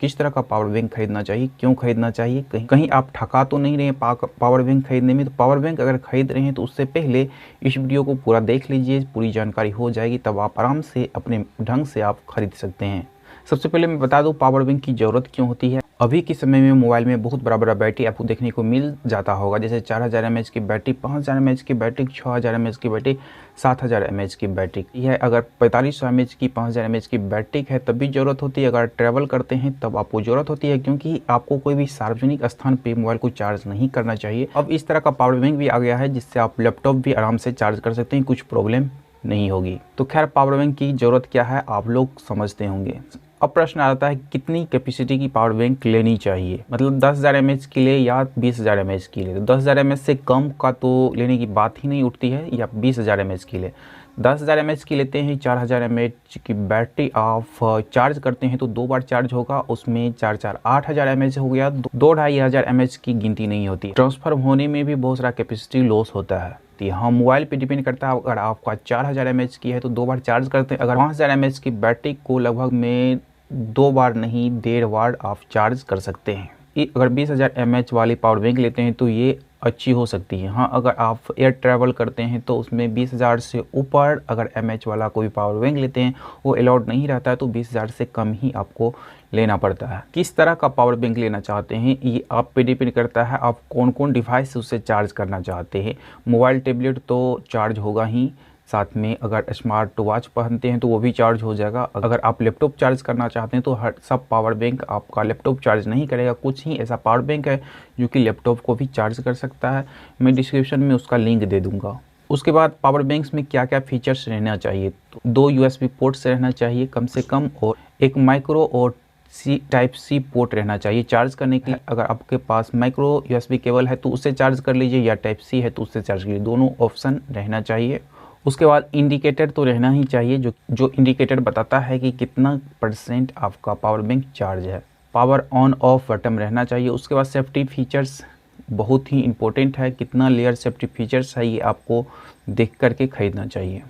किस तरह का पावर बैंक खरीदना चाहिए, क्यों खरीदना चाहिए, कहीं कहीं आप ठगा तो नहीं रहे हैं पावर बैंक खरीदने में। तो पावर बैंक अगर खरीद रहे हैं तो उससे पहले इस वीडियो को पूरा देख लीजिए, पूरी जानकारी हो जाएगी, तब आप आराम से अपने ढंग से आप खरीद सकते हैं। सबसे पहले मैं बता दूं पावर बैंक की ज़रूरत क्यों होती है। अभी के समय में मोबाइल में बहुत बड़ा बड़ा बैटरी आपको देखने को मिल जाता होगा, जैसे 4000 mAh की बैटरी, 5000 mAh की बैटरी, 6000 mAh की बैटरी, 7000 mAh की बैटरी है। अगर 4500 mAh की 5000 mAh की बैटरी है तब भी ज़रूरत होती है। अगर ट्रैवल करते हैं तब आपको ज़रूरत होती है, क्योंकि आपको कोई भी सार्वजनिक स्थान पर मोबाइल को चार्ज नहीं करना चाहिए। अब इस तरह का पावर बैंक भी आ गया है जिससे आप लैपटॉप भी आराम से चार्ज कर सकते हैं, कुछ प्रॉब्लम नहीं होगी। तो खैर पावर बैंक की ज़रूरत क्या है आप लोग समझते होंगे। अब प्रश्न आता है कितनी कैपेसिटी की पावर बैंक लेनी चाहिए, मतलब 10,000 mAh के लिए या 20,000 mAh के लिए। तो 10,000 mAh से कम का तो लेने की बात ही नहीं उठती है, या 20,000 mAh के लिए। 10,000 mAh की लेते हैं, 4,000 mAh की बैटरी आप चार्ज करते हैं तो 2 बार चार्ज होगा, उसमें 8,000 mAh हो गया, 2,500 mAh की गिनती नहीं होती। ट्रांसफर होने में भी बहुत सारा कैपेसिटी लॉस होता है। तो यहाँ मोबाइल पे डिपेंड करता है। अगर आपका 4,000 mAh की है तो 2 बार चार्ज करते हैं। अगर 5,000 mAh की बैटरी को लगभग में 2 बार नहीं 1.5 बार आप चार्ज कर सकते हैं। अगर 20,000 mAh वाली पावर बैंक लेते हैं तो ये अच्छी हो सकती है। हाँ, अगर आप एयर ट्रैवल करते हैं तो उसमें 20,000 से ऊपर अगर mAh वाला कोई पावर बैंक लेते हैं वो अलाउड नहीं रहता है, तो 20,000 से कम ही आपको लेना पड़ता है। किस तरह का पावर बैंक लेना चाहते हैं ये आप पे डिपेंड करता है, आप कौन कौन डिवाइस से उससे चार्ज करना चाहते हैं। मोबाइल टैबलेट तो चार्ज होगा ही, साथ में अगर स्मार्ट वॉच पहनते हैं तो वो भी चार्ज हो जाएगा। अगर आप लैपटॉप चार्ज करना चाहते हैं तो हर सब पावर बैंक आपका लैपटॉप चार्ज नहीं करेगा। कुछ ही ऐसा पावर बैंक है जो कि लैपटॉप को भी चार्ज कर सकता है, मैं डिस्क्रिप्शन में उसका लिंक दे दूंगा। उसके बाद पावर बैंक्स में क्या क्या फीचर्स रहना चाहिए, तो 2 USB पोर्ट्स रहना चाहिए कम से कम, और एक माइक्रो और टाइप सी पोर्ट रहना चाहिए चार्ज करने के लिए। अगर आपके पास माइक्रो USB केबल है तो उससे चार्ज कर लीजिए, या टाइप सी है तो उससे चार्ज कीजिए, दोनों ऑप्शन रहना चाहिए। उसके बाद इंडिकेटर तो रहना ही चाहिए, जो इंडिकेटर बताता है कि कितना % आपका पावर बैंक चार्ज है। पावर ऑन ऑफ बटन रहना चाहिए। उसके बाद सेफ्टी फीचर्स बहुत ही इंपॉर्टेंट है, कितना लेयर सेफ्टी फीचर्स है ये आपको देख करके खरीदना चाहिए।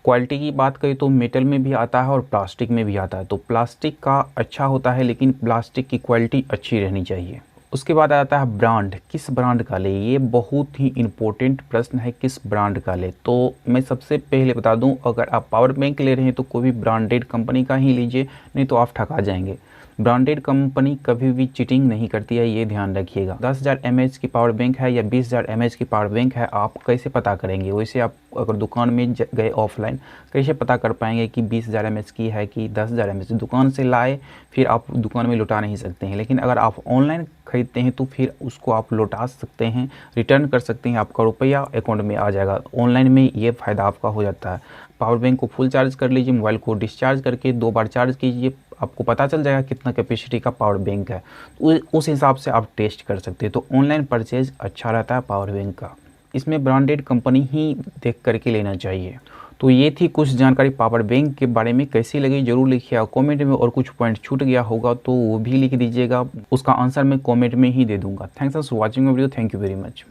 क्वालिटी की बात करें तो मेटल में भी आता है और प्लास्टिक में भी आता है। तो प्लास्टिक का अच्छा होता है लेकिन प्लास्टिक की क्वालिटी अच्छी रहनी चाहिए। उसके बाद आता है ब्रांड, किस ब्रांड का ले, ये बहुत ही इम्पोर्टेंट प्रश्न है, किस ब्रांड का ले। तो मैं सबसे पहले बता दूं, अगर आप पावर बैंक ले रहे हैं तो कोई भी ब्रांडेड कंपनी का ही लीजिए, नहीं तो आप ठगा जाएंगे। ब्रांडेड कंपनी कभी भी चीटिंग नहीं करती है, ये ध्यान रखिएगा। 10,000 mAh की पावर बैंक है या 20,000 mAh की पावर बैंक है, आप कैसे पता करेंगे। वैसे आप अगर दुकान में गए ऑफलाइन कैसे पता कर पाएंगे कि 20,000 mAh की है कि 10,000 mAh। दुकान से लाए फिर आप दुकान में लौटा नहीं सकते हैं, लेकिन अगर आप ऑनलाइन खरीदते हैं तो फिर उसको आप लौटा सकते हैं, रिटर्न कर सकते हैं, आपका रुपया अकाउंट में आ जाएगा। ऑनलाइन में ये फ़ायदा आपका हो जाता है। पावर बैंक को फुल चार्ज कर लीजिए, मोबाइल को डिस्चार्ज करके 2 बार चार्ज कीजिए, आपको पता चल जाएगा कितना कैपेसिटी का पावर बैंक है, उस हिसाब से आप टेस्ट कर सकते हैं। तो ऑनलाइन परचेज अच्छा रहता है पावर बैंक का, इसमें ब्रांडेड कंपनी ही देख करके लेना चाहिए। तो ये थी कुछ जानकारी पावर बैंक के बारे में, कैसी लगी जरूर लिखिएगा कमेंट में, और कुछ पॉइंट छूट गया होगा तो वो भी लिख दीजिएगा, उसका आंसर मैं कमेंट में ही दे दूंगा। Thanks for watching video, thank you very much.